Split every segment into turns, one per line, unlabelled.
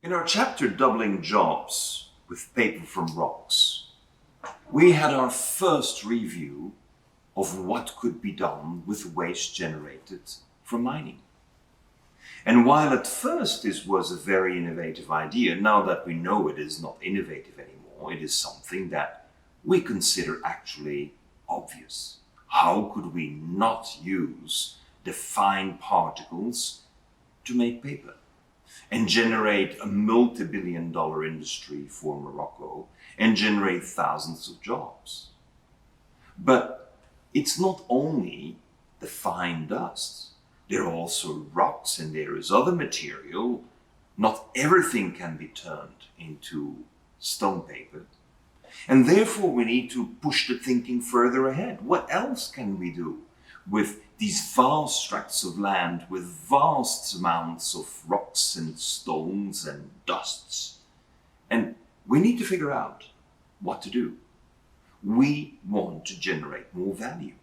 In our chapter Doubling Jobs with Paper from Rocks, we had our first review of what could be done with waste generated from mining. And while at first this was a very innovative idea, now that we know it is not innovative anymore, it is something that we consider actually obvious. How could we not use the fine particles to make paper and generate a multi-billion-dollar industry for Morocco and generate thousands of jobs? But it's not only the fine dust. There are also rocks and there is other material. Not everything can be turned into stone paper. And therefore we need to push the thinking further ahead. What else can we do with these vast tracts of land with vast amounts of rocks and stones and dusts? And we need to figure out what to do. We want to generate more value.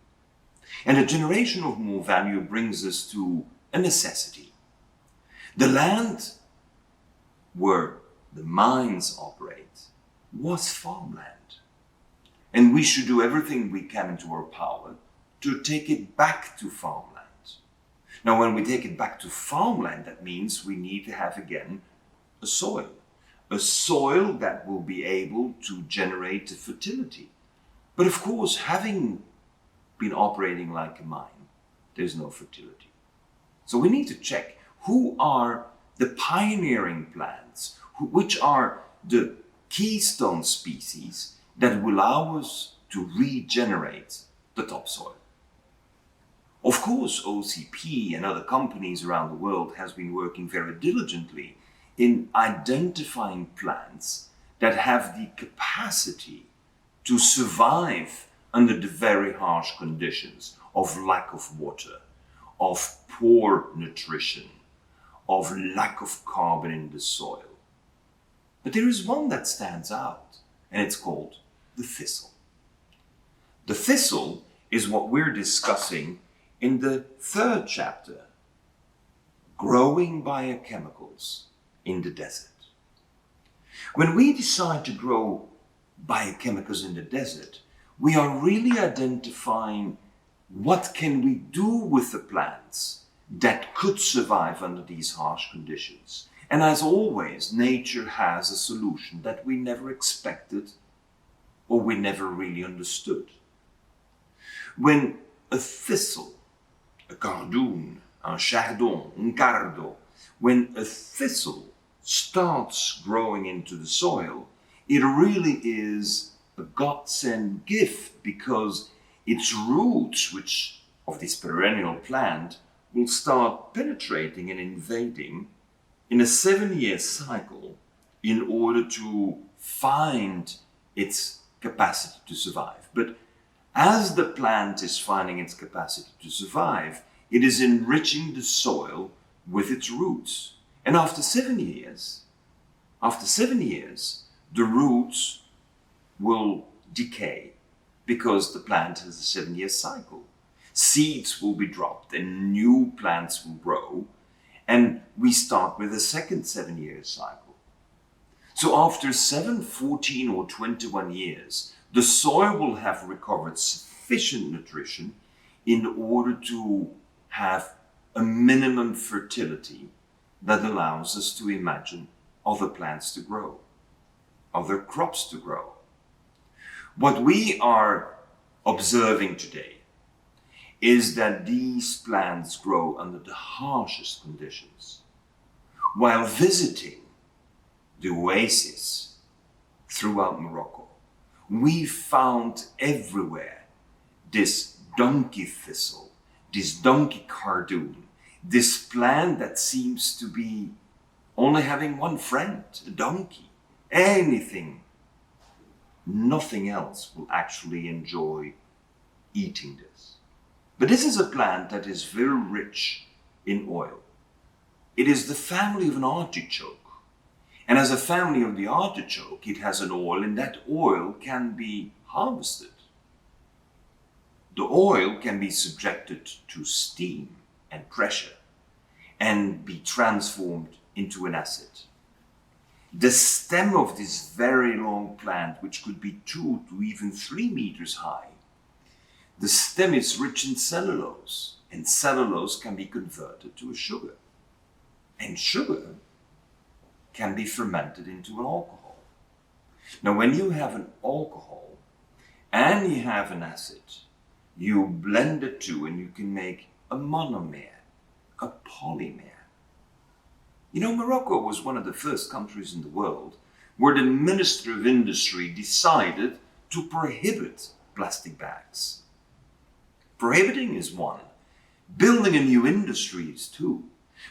And the generation of more value brings us to a necessity. The land where the mines operate was farmland. And we should do everything we can into our power to take it back to farmland. Now, when we take it back to farmland, that means we need to have again a soil that will be able to generate fertility. But of course, having been operating like a mine, there's no fertility. So we need to check who are the pioneering plants, which are the keystone species that will allow us to regenerate the topsoil. Of course, OCP and other companies around the world has been working very diligently in identifying plants that have the capacity to survive under the very harsh conditions of lack of water, of poor nutrition, of lack of carbon in the soil. But there is one that stands out, and it's called the thistle. The thistle is what we're discussing in the third chapter, Growing Biochemicals in the Desert. When we decide to grow biochemicals in the desert, we are really identifying what can we do with the plants that could survive under these harsh conditions. And as always, nature has a solution that we never expected or we never really understood. When a thistle, a cardoon, un chardon, un cardo, when a thistle starts growing into the soil, it really is a godsend gift, because its roots, which of this perennial plant, will start penetrating and invading in a 7-year cycle in order to find its capacity to survive. But as the plant is finding its capacity to survive, it is enriching the soil with its roots. And after 7 years, the roots will decay because the plant has a 7-year cycle. Seeds will be dropped and new plants will grow, and we start with a second 7-year cycle. So after 7, 14 or 21 years, the soil will have recovered sufficient nutrition in order to have a minimum fertility that allows us to imagine other plants to grow, other crops to grow. What we are observing today is that these plants grow under the harshest conditions. While visiting the oasis throughout Morocco, we found everywhere this donkey thistle, this donkey cardoon, this plant that seems to be only having one friend, a donkey. Nothing else will actually enjoy eating this. But this is a plant that is very rich in oil. It is the family of an artichoke. And as a family of the artichoke, it has an oil, and that oil can be harvested. The oil can be subjected to steam and pressure and be transformed into an acid. The stem of this very long plant, which could be 2 to even 3 meters high, the stem is rich in cellulose, and cellulose can be converted to a sugar. And sugar can be fermented into an alcohol. Now, when you have an alcohol and you have an acid, you blend the two and you can make a monomer, a polymer. You know, Morocco was one of the first countries in the world where the Minister of Industry decided to prohibit plastic bags. Prohibiting is one. Building a new industry is two.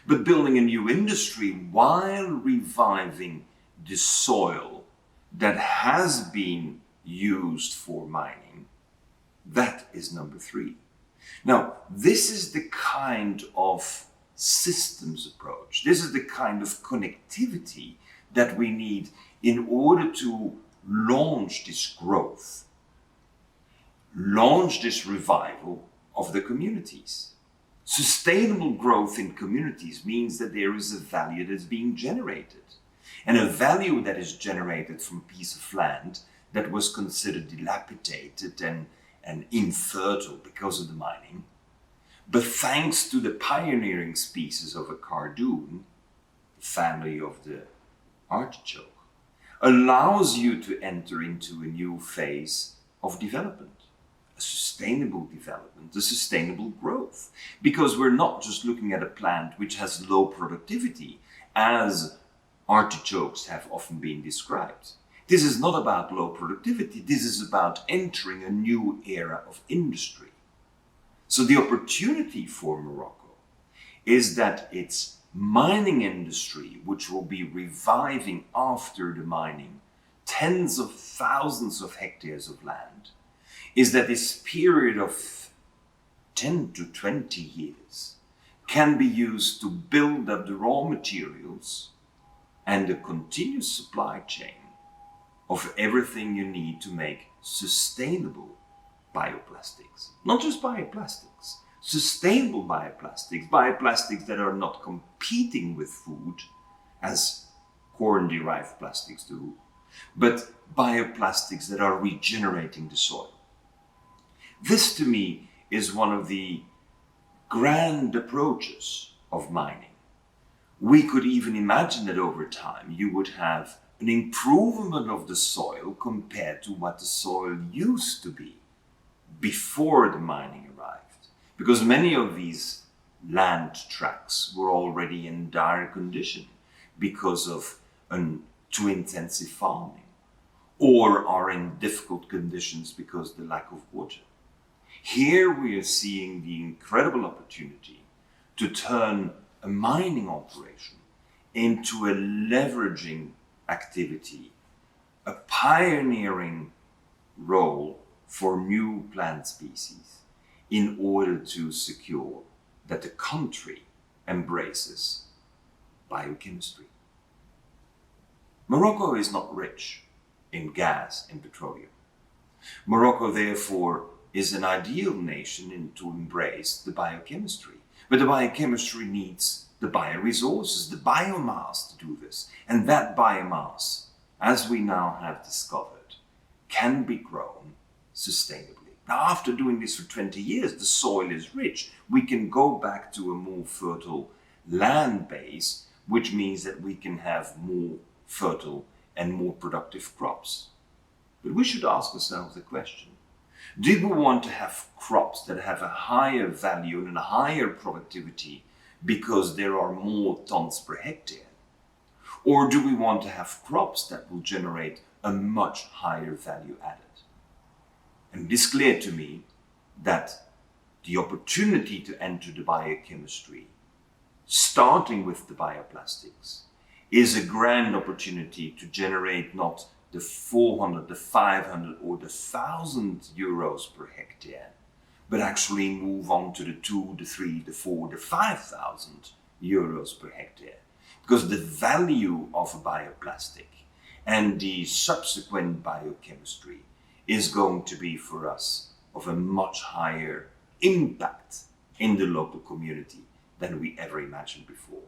But building a new industry while reviving the soil that has been used for mining, that is number 3. Now, this is the kind of systems approach. This is the kind of connectivity that we need in order to launch this growth, launch this revival of the communities. Sustainable growth in communities means that there is a value that is being generated, and a value that is generated from a piece of land that was considered dilapidated and infertile because of the mining. But thanks to the pioneering species of a cardoon, the family of the artichoke, allows you to enter into a new phase of development, a sustainable development, a sustainable growth. Because we're not just looking at a plant which has low productivity, as artichokes have often been described. This is not about low productivity, this is about entering a new era of industry. So the opportunity for Morocco is that its mining industry, which will be reviving after the mining tens of thousands of hectares of land, is that this period of 10 to 20 years can be used to build up the raw materials and the continuous supply chain of everything you need to make sustainable bioplastics. Not just bioplastics, sustainable bioplastics, bioplastics that are not competing with food as corn-derived plastics do, but bioplastics that are regenerating the soil. This to me is one of the grand approaches of mining. We could even imagine that over time you would have an improvement of the soil compared to what the soil used to be before the mining arrived. Because many of these land tracts were already in dire condition because of too intensive farming, or are in difficult conditions because of the lack of water. Here we are seeing the incredible opportunity to turn a mining operation into a leveraging activity, a pioneering role for new plant species in order to secure that the country embraces biochemistry. Morocco is not rich in gas and petroleum. Morocco, therefore, is an ideal nation to embrace the biochemistry. But the biochemistry needs the bioresources, the biomass to do this. And that biomass, as we now have discovered, can be grown sustainably. Now, after doing this for 20 years, the soil is rich. We can go back to a more fertile land base, which means that we can have more fertile and more productive crops. But we should ask ourselves the question, do we want to have crops that have a higher value and a higher productivity because there are more tons per hectare? Or do we want to have crops that will generate a much higher value added? And it is clear to me that the opportunity to enter the biochemistry, starting with the bioplastics, is a grand opportunity to generate not the 400, the 500 or the 1,000 euros per hectare, but actually move on to the 2, the 3, the 4, the 5,000 euros per hectare. Because the value of a bioplastic and the subsequent biochemistry is going to be for us of a much higher impact in the local community than we ever imagined before.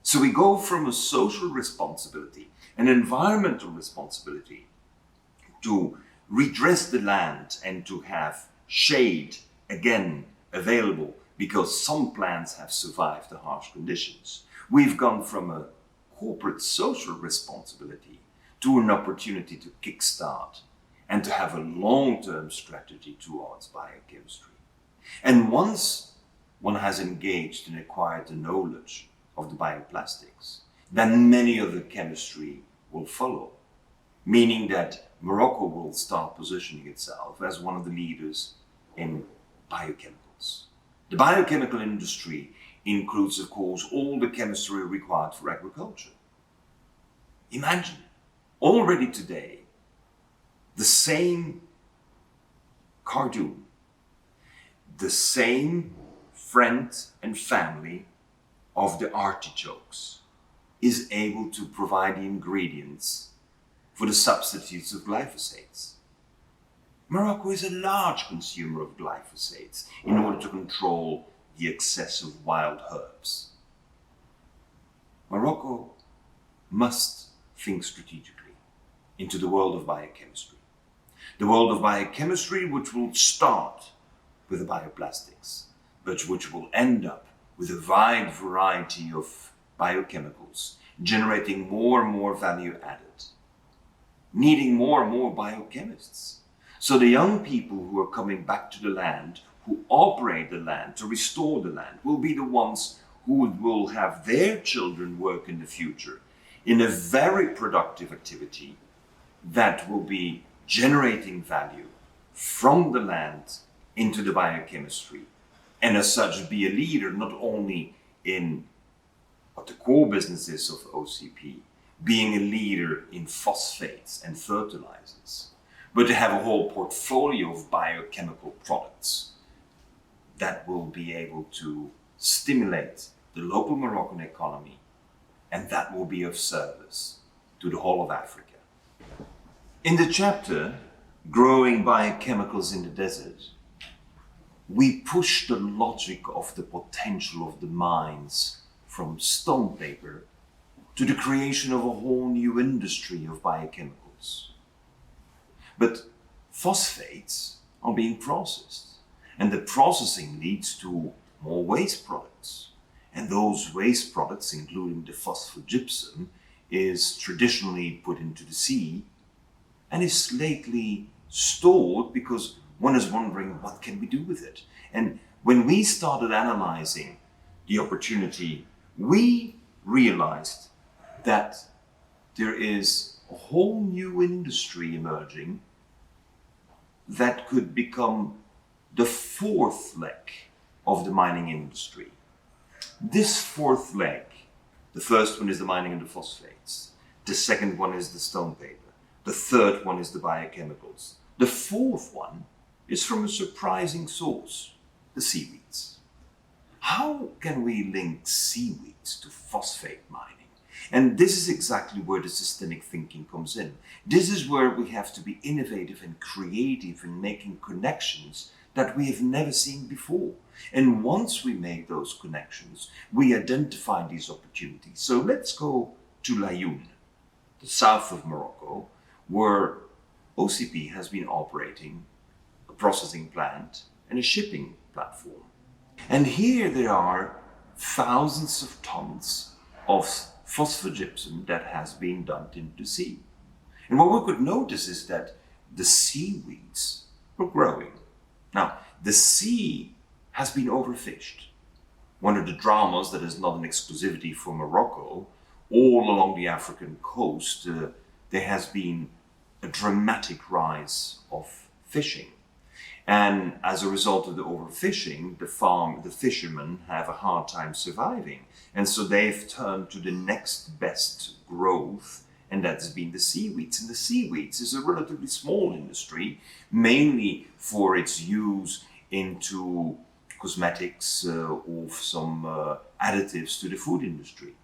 So we go from a social responsibility, an environmental responsibility, to redress the land and to have shade again available because some plants have survived the harsh conditions. We've gone from a corporate social responsibility to an opportunity to kickstart and to have a long-term strategy towards biochemistry. And once one has engaged and acquired the knowledge of the bioplastics, then many of the chemistry will follow, meaning that Morocco will start positioning itself as one of the leaders in biochemicals. The biochemical industry includes, of course, all the chemistry required for agriculture. Imagine, already today, the same cardoon, the same friend and family of the artichokes is able to provide the ingredients for the substitutes of glyphosates. Morocco is a large consumer of glyphosates in order to control the excess of wild herbs. Morocco must think strategically into the world of biochemistry. The world of biochemistry which will start with the bioplastics, but which will end up with a wide variety of biochemicals, generating more and more value added, needing more and more biochemists. So the young people who are coming back to the land, who operate the land, to restore the land, will be the ones who will have their children work in the future in a very productive activity that will be generating value from the land into the biochemistry, and as such be a leader not only in what the core business is of OCP, being a leader in phosphates and fertilizers, but to have a whole portfolio of biochemical products that will be able to stimulate the local Moroccan economy, and that will be of service to the whole of Africa. In the chapter, Growing Biochemicals in the Desert, we push the logic of the potential of the mines from stone paper to the creation of a whole new industry of biochemicals. But phosphates are being processed, and the processing leads to more waste products. And those waste products, including the phosphogypsum, is traditionally put into the sea and is lately stored because one is wondering, what can we do with it? And when we started analyzing the opportunity, we realized that there is a whole new industry emerging that could become the fourth leg of the mining industry. This fourth leg, the first one is the mining of the phosphates, the second one is the stone paper, the third one is the biochemicals, the fourth one is from a surprising source, the seaweeds. How can we link seaweeds to phosphate mining? And this is exactly where the systemic thinking comes in. This is where we have to be innovative and creative in making connections that we have never seen before. And once we make those connections, we identify these opportunities. So let's go to Laayoune, the south of Morocco, where OCP has been operating a processing plant and a shipping platform. And here there are thousands of tons of phosphogypsum that has been dumped into the sea. And what we could notice is that the seaweeds were growing. Now, the sea has been overfished. One of the dramas that is not an exclusivity for Morocco, all along the African coast, there has been a dramatic rise of fishing. And as a result of the overfishing, the fishermen have a hard time surviving. And so they've turned to the next best growth, and that's been the seaweeds. And the seaweeds is a relatively small industry, mainly for its use into cosmetics or some additives to the food industry.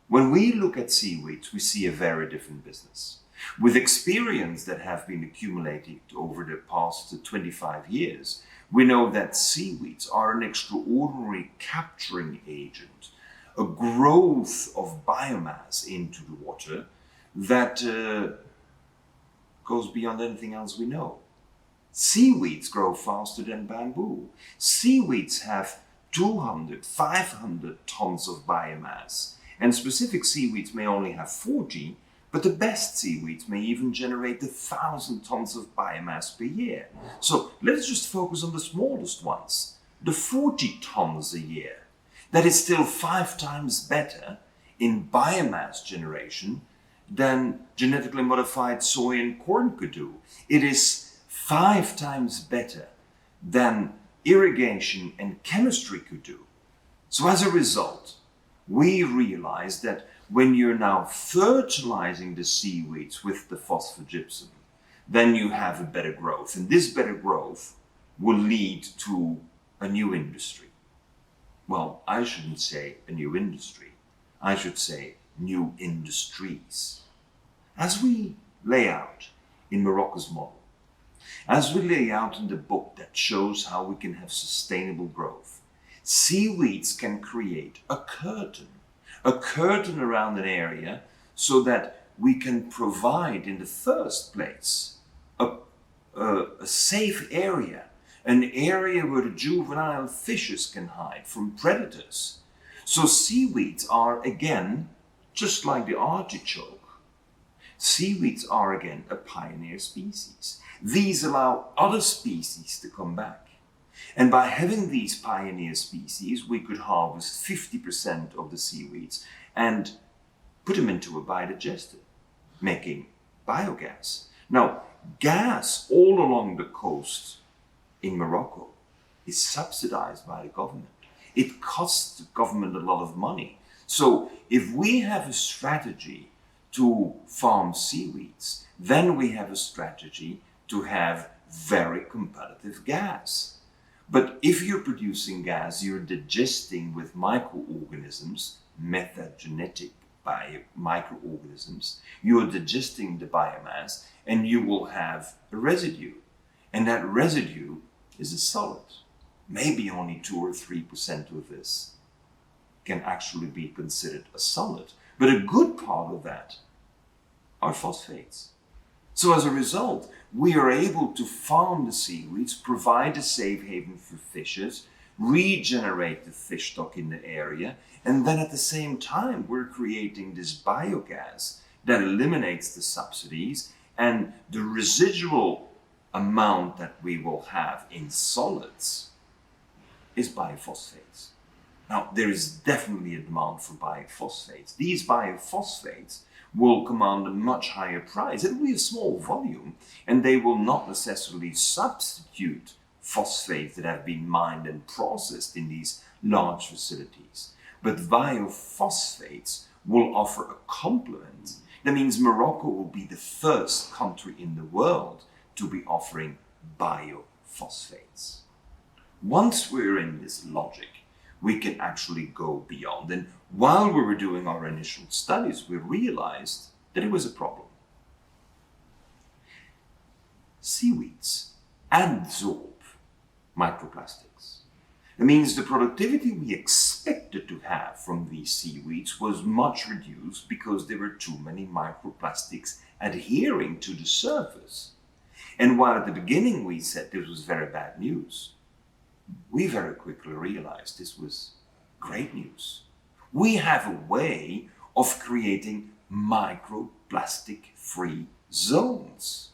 When we look at seaweeds, we see a very different business. With experience that have been accumulated over the past 25 years, we know that seaweeds are an extraordinary capturing agent a growth of biomass into the water that goes beyond anything else we know. Seaweeds grow faster than bamboo. Seaweeds have 200, 500 tons of biomass, and specific seaweeds may only have 40, but the best seaweeds may even generate 1,000 tons of biomass per year. So let's just focus on the smallest ones, the 40 tons a year. That is still 5 times better in biomass generation than genetically modified soy and corn could do. It is 5 times better than irrigation and chemistry could do. So as a result, we realize that when you're now fertilizing the seaweeds with the phosphogypsum, then you have a better growth. And this better growth will lead to a new industry. Well, I shouldn't say a new industry. I should say new industries. As we lay out in Morocco's model, as we lay out in the book that shows how we can have sustainable growth, seaweeds can create a curtain around an area so that we can provide in the first place a safe area, an area where the juvenile fishes can hide from predators. So seaweeds are again, just like the artichoke, seaweeds are again a pioneer species. These allow other species to come back. And by having these pioneer species, we could harvest 50% of the seaweeds and put them into a biodigester, making biogas. Now, gas all along the coast in Morocco is subsidized by the government. It costs the government a lot of money. So if we have a strategy to farm seaweeds, then we have a strategy to have very competitive gas. But if you're producing gas, you're digesting with microorganisms, metagenetic microorganisms, you're digesting the biomass and you will have a residue. And that residue is a solid. Maybe only 2 or 3% of this can actually be considered a solid. But a good part of that are phosphates. So as a result, we are able to farm the seaweeds, provide a safe haven for fishes, regenerate the fish stock in the area, and then at the same time we're creating this biogas that eliminates the subsidies, and the residual amount that we will have in solids is biophosphates. Now, there is definitely a demand for biophosphates. These biophosphates will command a much higher price. It will be a small volume, and they will not necessarily substitute phosphates that have been mined and processed in these large facilities. But biophosphates will offer a complement. That means Morocco will be the first country in the world to be offering biophosphates. Once we're in this logic, we can actually go beyond. And while we were doing our initial studies, we realized that it was a problem. Seaweeds absorb microplastics. That means the productivity we expected to have from these seaweeds was much reduced because there were too many microplastics adhering to the surface. And while at the beginning we said this was very bad news, we very quickly realized this was great news. We have a way of creating microplastic-free zones.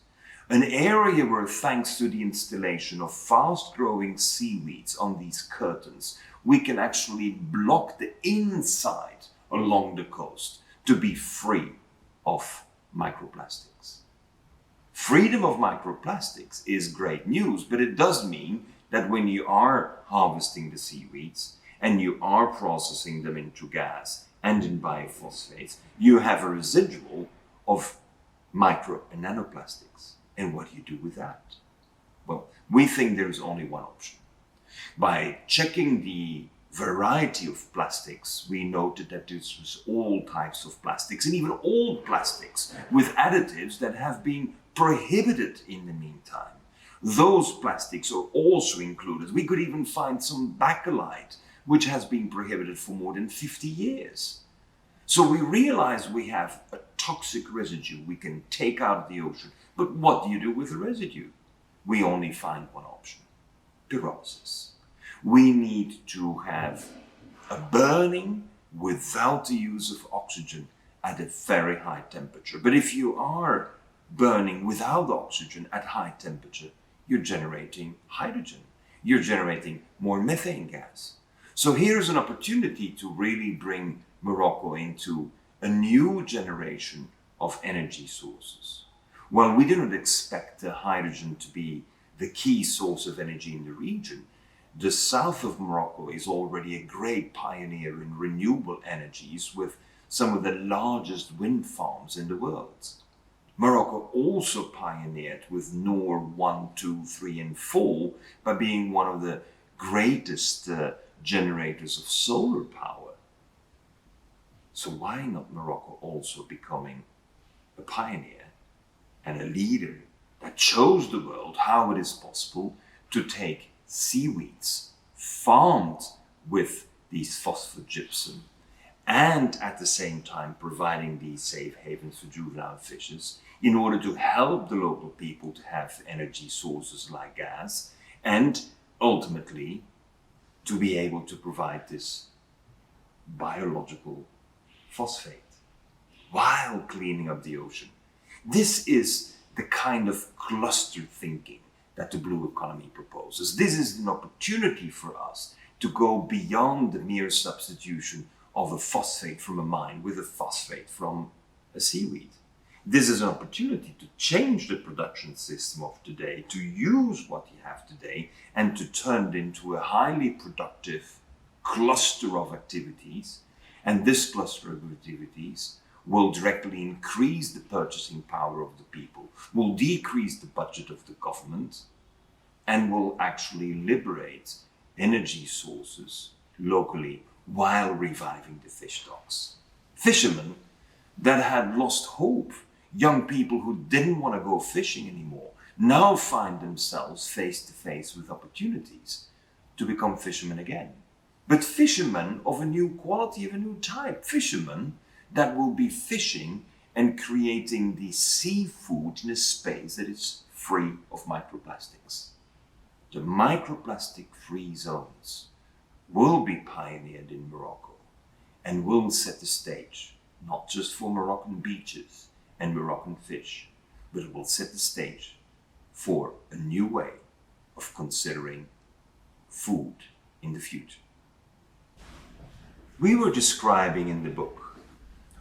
An area where, thanks to the installation of fast-growing seaweeds on these curtains, we can actually block the inside along the coast to be free of microplastics. Freedom of microplastics is great news, but it does mean that when you are harvesting the seaweeds and you are processing them into gas and in biophosphates, you have a residual of micro and nanoplastics. And what do you do with that? Well, we think there is only one option. By checking the variety of plastics, we noted that this was all types of plastics, and even old plastics with additives that have been prohibited in the meantime. Those plastics are also included. We could even find some bakelite which has been prohibited for more than 50 years. So we realize we have a toxic residue we can take out of the ocean. But what do you do with the residue? We only find one option: pyrolysis. We need to have a burning without the use of oxygen at a very high temperature. But if you are burning without oxygen at high temperature, you're generating hydrogen. You're generating more methane gas. So here's an opportunity to really bring Morocco into a new generation of energy sources. Well, we didn't expect hydrogen to be the key source of energy in the region. The south of Morocco is already a great pioneer in renewable energies with some of the largest wind farms in the world. Morocco also pioneered with Noor 1, 2, 3 and 4 by being one of the greatest generators of solar power. So why not Morocco also becoming a pioneer and a leader that shows the world how it is possible to take seaweeds farmed with these phosphogypsum and at the same time providing these safe havens for juvenile fishes in order to help the local people to have energy sources like gas and ultimately to be able to provide this biological phosphate while cleaning up the ocean. This is the kind of cluster thinking that the blue economy proposes. This is an opportunity for us to go beyond the mere substitution of a phosphate from a mine with a phosphate from a seaweed. This is an opportunity to change the production system of today, to use what you have today and to turn it into a highly productive cluster of activities. And this cluster of activities will directly increase the purchasing power of the people, will decrease the budget of the government, and will actually liberate energy sources locally while reviving the fish stocks. Fishermen that had lost hope, young people who didn't want to go fishing anymore, now find themselves face to face with opportunities to become fishermen again. But fishermen of a new quality, of a new type. Fishermen that will be fishing and creating the seafood in a space that is free of microplastics. The microplastic-free zones will be pioneered in Morocco and will set the stage, not just for Moroccan beaches and Moroccan fish, but it will set the stage for a new way of considering food in the future. We were describing in the book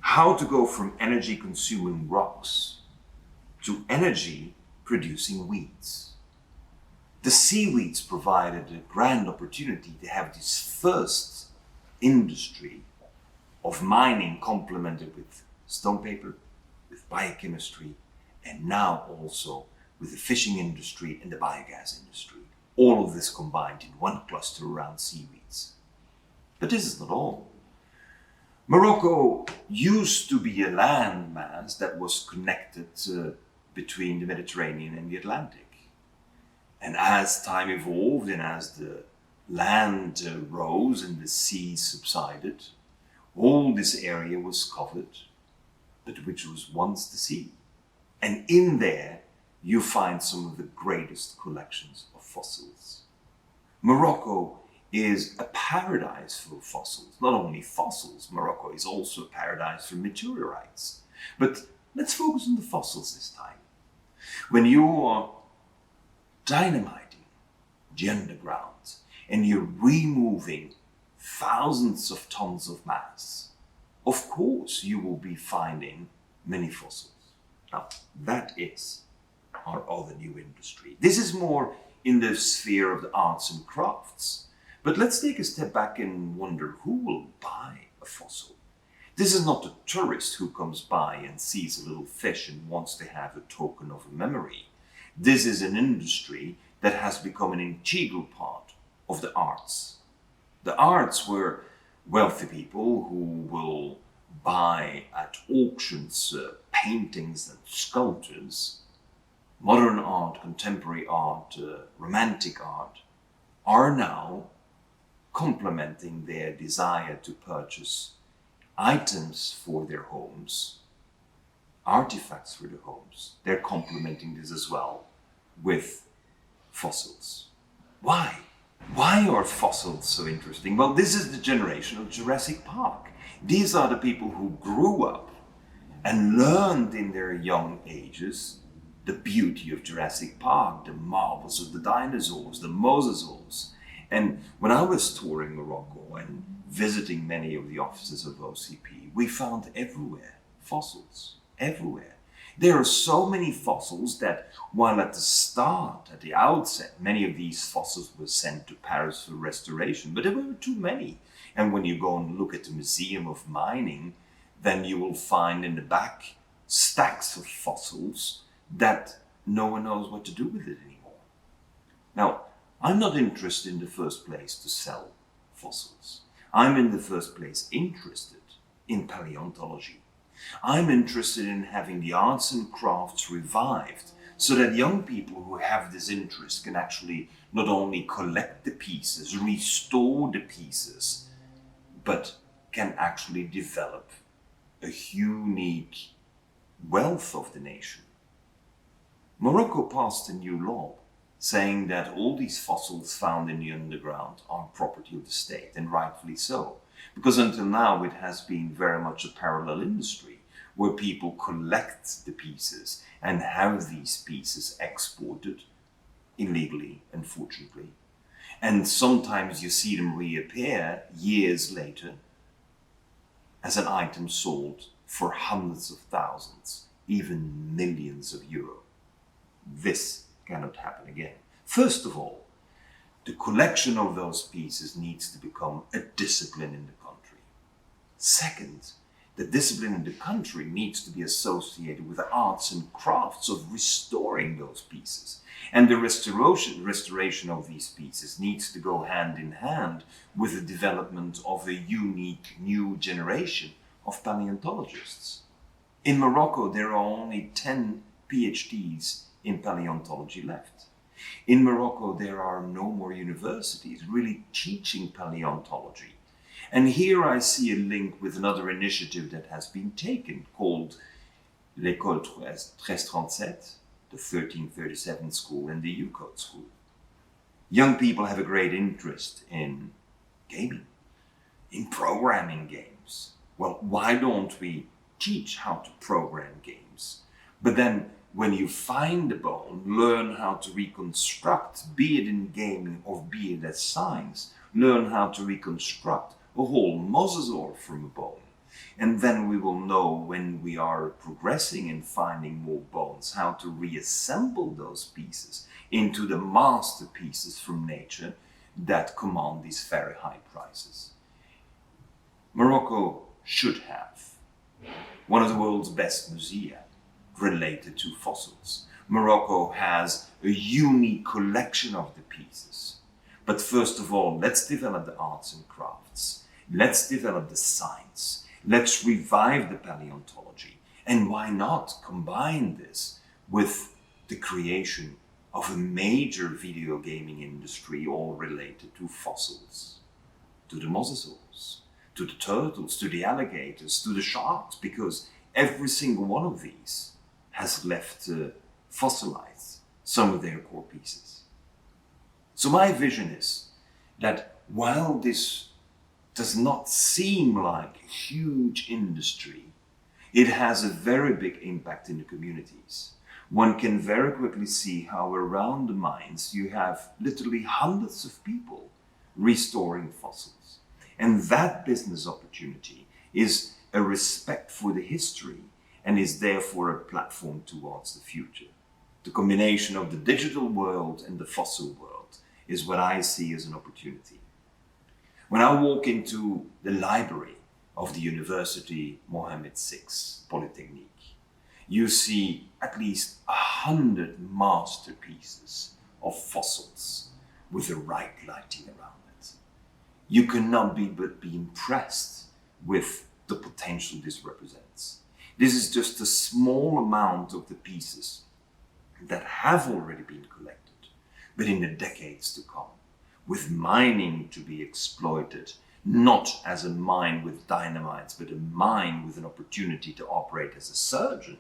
how to go from energy consuming rocks to energy producing weeds. The seaweeds provided a grand opportunity to have this first industry of mining complemented with stone paper, with biochemistry, and now also with the fishing industry and the biogas industry. All of this combined in one cluster around seaweeds. But this is not all. Morocco used to be a landmass that was connected between the Mediterranean and the Atlantic. And as time evolved and as the land rose and the sea subsided, all this area was covered, but which was once the sea. And in there, you find some of the greatest collections of fossils. Morocco is a paradise for fossils. Not only fossils, Morocco is also a paradise for meteorites. But let's focus on the fossils this time. When you are dynamiting the underground and you're removing thousands of tons of mass, of course you will be finding many fossils. Now, that is our other new industry. This is more in the sphere of the arts and crafts. But let's take a step back and wonder who will buy a fossil. This is not a tourist who comes by and sees a little fish and wants to have a token of a memory. This is an industry that has become an integral part of the arts. The arts were wealthy people who will buy at auctions paintings and sculptures. Modern art, contemporary art, romantic art are now complementing their desire to purchase items for their homes, artifacts for their homes. They're complementing this as well with fossils. Why? Why are fossils so interesting? Well, this is the generation of Jurassic Park. These are the people who grew up and learned in their young ages the beauty of Jurassic Park, the marvels of the dinosaurs, the mosasaurs. And when I was touring Morocco and visiting many of the offices of OCP, we found everywhere fossils, everywhere. There are so many fossils that while at the start, at the outset, many of these fossils were sent to Paris for restoration, but there were too many. And when you go and look at the Museum of Mining, then you will find in the back stacks of fossils that no one knows what to do with it anymore. Now, I'm not interested in the first place to sell fossils. I'm in the first place interested in paleontology. I'm interested in having the arts and crafts revived so that young people who have this interest can actually not only collect the pieces, restore the pieces, but can actually develop a unique wealth of the nation. Morocco passed a new law saying that all these fossils found in the underground are property of the state, and rightfully so. Because until now it has been very much a parallel industry where people collect the pieces and have these pieces exported illegally, unfortunately. And sometimes you see them reappear years later as an item sold for hundreds of thousands, even millions of euro. This cannot happen again. First of all, the collection of those pieces needs to become a discipline in the country. Second, the discipline in the country needs to be associated with the arts and crafts of restoring those pieces. And the restoration of these pieces needs to go hand in hand with the development of a unique new generation of paleontologists. In Morocco, there are only 10 PhDs in paleontology left. In Morocco, there are no more universities really teaching paleontology. And here I see a link with another initiative that has been taken called L'École 1337, the 1337 school and the U-Code school. Young people have a great interest in gaming, in programming games. Well, why don't we teach how to program games? But then when you find a bone, learn how to reconstruct, be it in gaming or be it as science, learn how to reconstruct a whole mosasaur from a bone. And then we will know when we are progressing and finding more bones, how to reassemble those pieces into the masterpieces from nature that command these very high prices. Morocco should have one of the world's best museums related to fossils. Morocco has a unique collection of the pieces. But first of all, let's develop the arts and crafts. Let's develop the science. Let's revive the paleontology. And why not combine this with the creation of a major video gaming industry all related to fossils, to the mosasaurs, to the turtles, to the alligators, to the sharks, because every single one of these has left fossilized some of their core pieces. So my vision is that while this does not seem like a huge industry, it has a very big impact in the communities. One can very quickly see how around the mines you have literally hundreds of people restoring fossils. And that business opportunity is a respect for the history and is therefore a platform towards the future. The combination of the digital world and the fossil world is what I see as an opportunity. When I walk into the library of the University Mohammed VI Polytechnique, you see at least 100 masterpieces of fossils with the right lighting around it. You cannot but be impressed with the potential this represents. This is just a small amount of the pieces that have already been collected, but in the decades to come, with mining to be exploited, not as a mine with dynamites, but a mine with an opportunity to operate as a surgeon,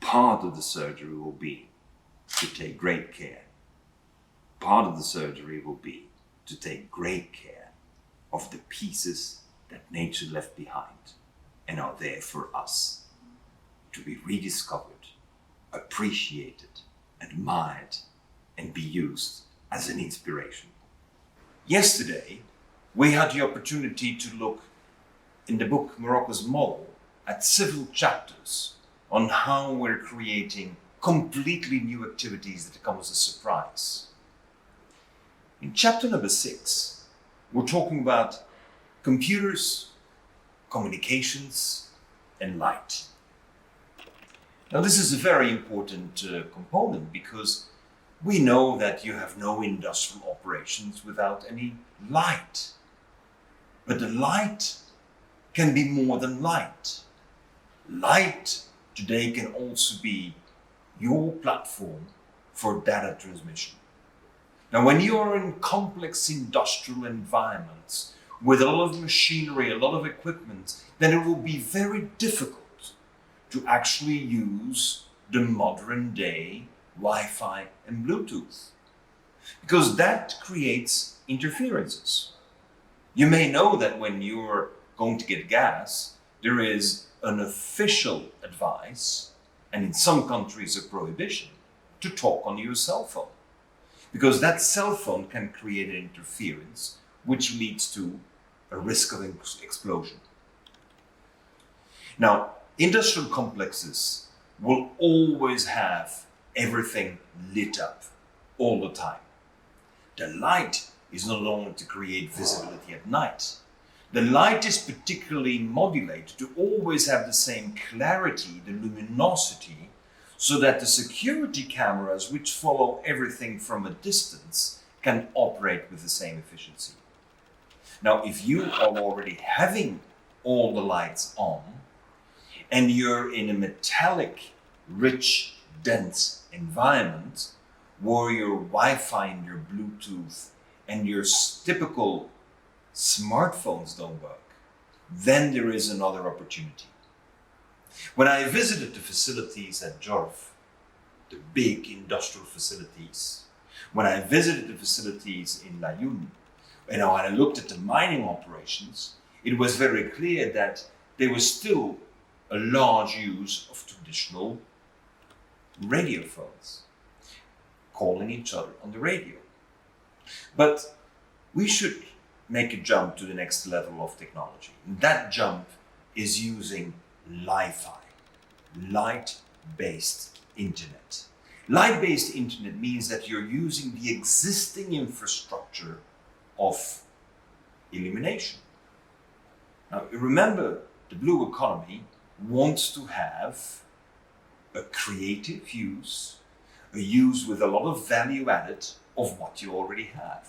part of the surgery will be to take great care. Part of the surgery will be to take great care of the pieces that nature left behind and are there for us to be rediscovered, appreciated, admired, and be used as an inspiration. Yesterday, we had the opportunity to look in the book Moroccan Model at several chapters on how we're creating completely new activities that come as a surprise. In chapter number 6, we're talking about computers, communications, and light. Now, this is a very important component because we know that you have no industrial operations without any light. But the light can be more than light. Light today can also be your platform for data transmission. Now, when you are in complex industrial environments with a lot of machinery, a lot of equipment, then it will be very difficult to actually use the modern day Wi-Fi and Bluetooth, because that creates interferences. You may know that when you're going to get gas, there is an official advice, and in some countries a prohibition, to talk on your cell phone, because that cell phone can create an interference which leads to a risk of explosion. Now, industrial complexes will always have everything lit up all the time. The light is no longer to create visibility at night. The light is particularly modulated to always have the same clarity, the luminosity, so that the security cameras, which follow everything from a distance, can operate with the same efficiency. Now, if you are already having all the lights on, and you're in a metallic, rich, dense environment where your Wi-Fi and your Bluetooth and your typical smartphones don't work, then there is another opportunity. When I visited the facilities at Jorf, the big industrial facilities, when I visited the facilities in Layun, when I looked at the mining operations, it was very clear that there was still a large use of traditional radio phones, calling each other on the radio. But we should make a jump to the next level of technology. That jump is using Li-Fi, light-based internet. Light-based internet means that you're using the existing infrastructure of illumination. Now, remember, the blue economy wants to have a creative use, a use with a lot of value added of what you already have.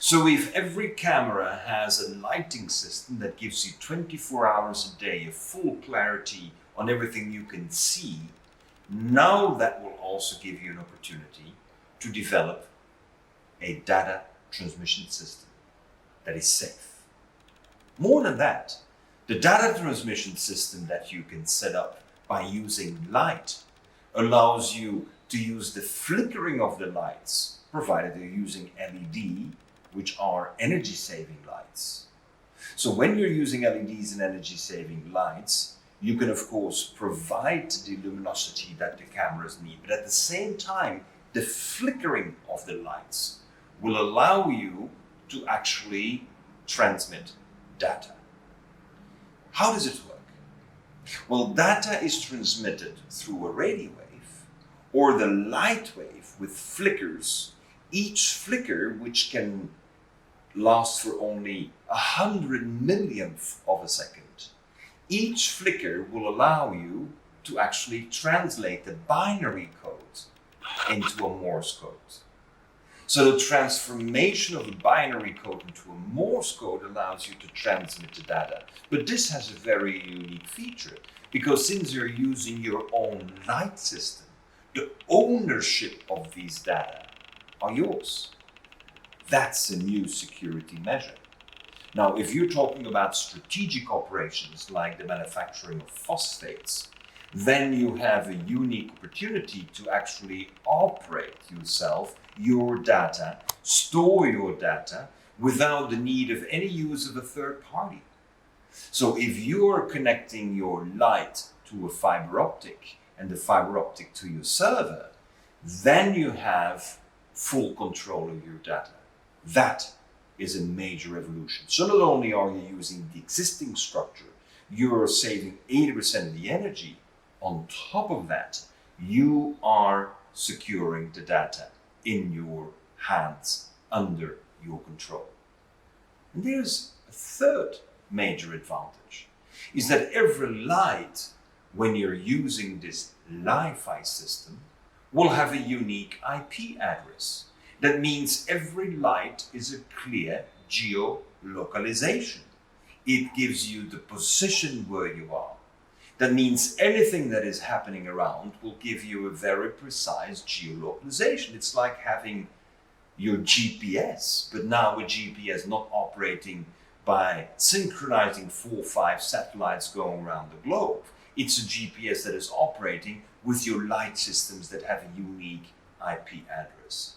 So if every camera has a lighting system that gives you 24 hours a day of full clarity on everything you can see, now that will also give you an opportunity to develop a data transmission system that is safe. More than that, the data transmission system that you can set up by using light allows you to use the flickering of the lights, provided you're using LED, which are energy-saving lights. So when you're using LEDs and energy-saving lights, you can of course provide the luminosity that the cameras need, but at the same time, the flickering of the lights will allow you to actually transmit data. How does it work? Well, data is transmitted through a radio wave or the light wave with flickers, each flicker which can last for only 100 millionth of a second. Each flicker will allow you to actually translate the binary code into a Morse code. So the transformation of a binary code into a Morse code allows you to transmit the data. But this has a very unique feature, because since you're using your own light system, the ownership of these data are yours. That's a new security measure. Now, if you're talking about strategic operations like the manufacturing of phosphates, then you have a unique opportunity to actually operate yourself, your data, store your data without the need of any use of a third party. So if you're connecting your light to a fiber optic and the fiber optic to your server, then you have full control of your data. That is a major evolution. So not only are you using the existing structure, you're saving 80% of the energy. On top of that, you are securing the data in your hands, under your control. And there's a third major advantage, is that every light, when you're using this Li-Fi system, will have a unique IP address. That means every light is a clear geolocalization. It gives you the position where you are. That means anything that is happening around will give you a very precise geolocalization. It's like having your GPS, but now a GPS not operating by synchronizing 4 or 5 satellites going around the globe. It's a GPS that is operating with your light systems that have a unique IP address.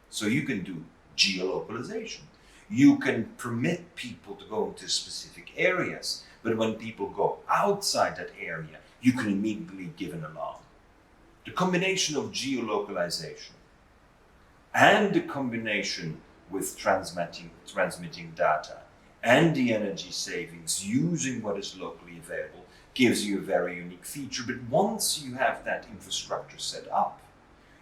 So you can do geolocalization. You can permit people to go into specific areas, but when people go outside that area, you can immediately give an alarm. The combination of geolocalization and the combination with transmitting data and the energy savings using what is locally available gives you a very unique feature. But once you have that infrastructure set up,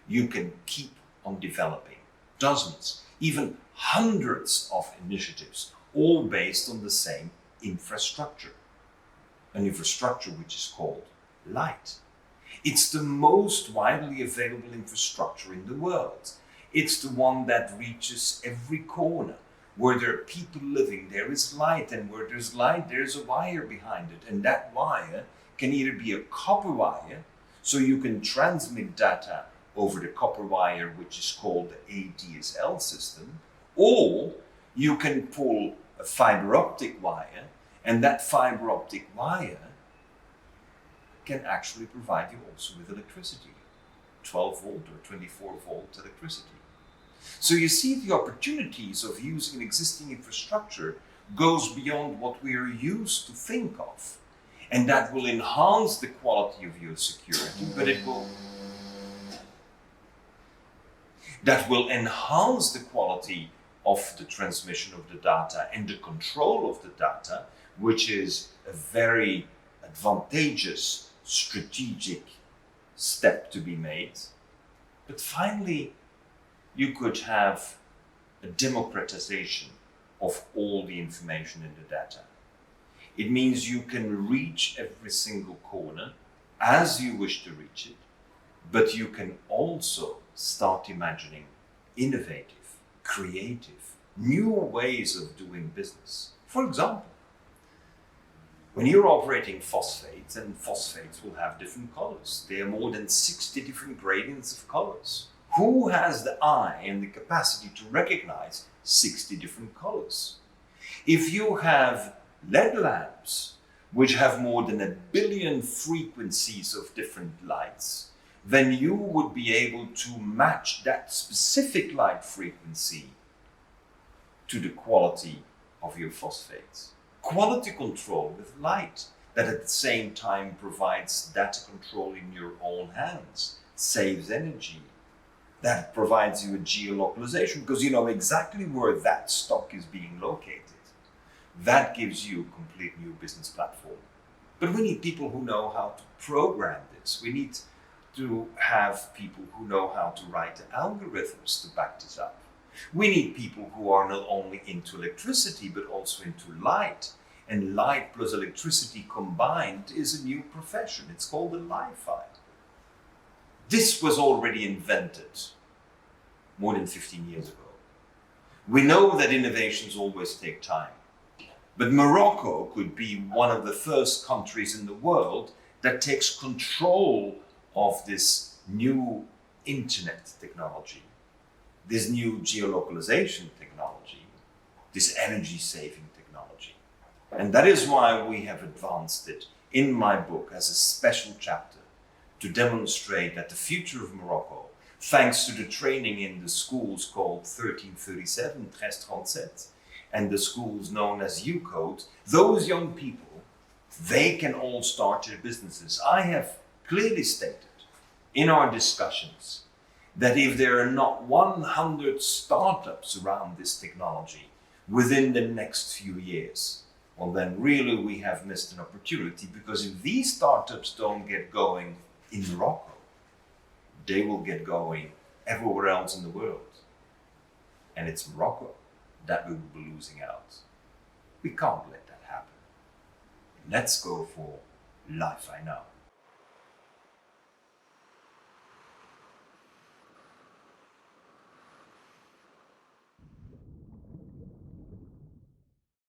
you can keep on developing dozens, even hundreds of initiatives, all based on the same infrastructure. An infrastructure which is called light. It's the most widely available infrastructure in the world. It's the one that reaches every corner. Where there are people living, there is light, and where there's light, there's a wire behind it. And that wire can either be a copper wire, so you can transmit data over the copper wire, which is called the ADSL system, or you can pull a fiber optic wire, and that fiber optic wire can actually provide you also with electricity, 12 volt or 24 volt electricity. So you see, the opportunities of using an existing infrastructure goes beyond what we are used to think of. And that will enhance the quality of your security, but that will enhance the quality of the transmission of the data and the control of the data, which is a very advantageous strategic step to be made. But finally, you could have a democratization of all the information in the data. It means you can reach every single corner as you wish to reach it, but you can also start imagining innovative, creative, new ways of doing business. For example, when you're operating phosphates, and phosphates will have different colors. There are more than 60 different gradients of colors. Who has the eye and the capacity to recognize 60 different colors? If you have LED lamps, which have more than 1 billion frequencies of different lights, then you would be able to match that specific light frequency to the quality of your phosphates. Quality control with light that at the same time provides data control in your own hands, saves energy, that provides you a geolocalization because you know exactly where that stock is being located. That gives you a complete new business platform. But we need people who know how to program this. We need to have people who know how to write the algorithms to back this up. We need people who are not only into electricity, but also into light. And light plus electricity combined is a new profession. It's called a Li-Fi. This was already invented more than 15 years ago. We know that innovations always take time. But Morocco could be one of the first countries in the world that takes control of this new internet technology. this new geolocalization technology, this energy saving technology. And that is why we have advanced it in my book as a special chapter to demonstrate that the future of Morocco, thanks to the training in the schools called 1337, 1337, and the schools known as U-Code, those young people, they can all start their businesses. I have clearly stated in our discussions that if there are not 100 startups around this technology within the next few years, well then really we have missed an opportunity, because if these startups don't get going in Morocco, they will get going everywhere else in the world. And it's Morocco that we will be losing out. We can't let that happen. Let's go for life I know.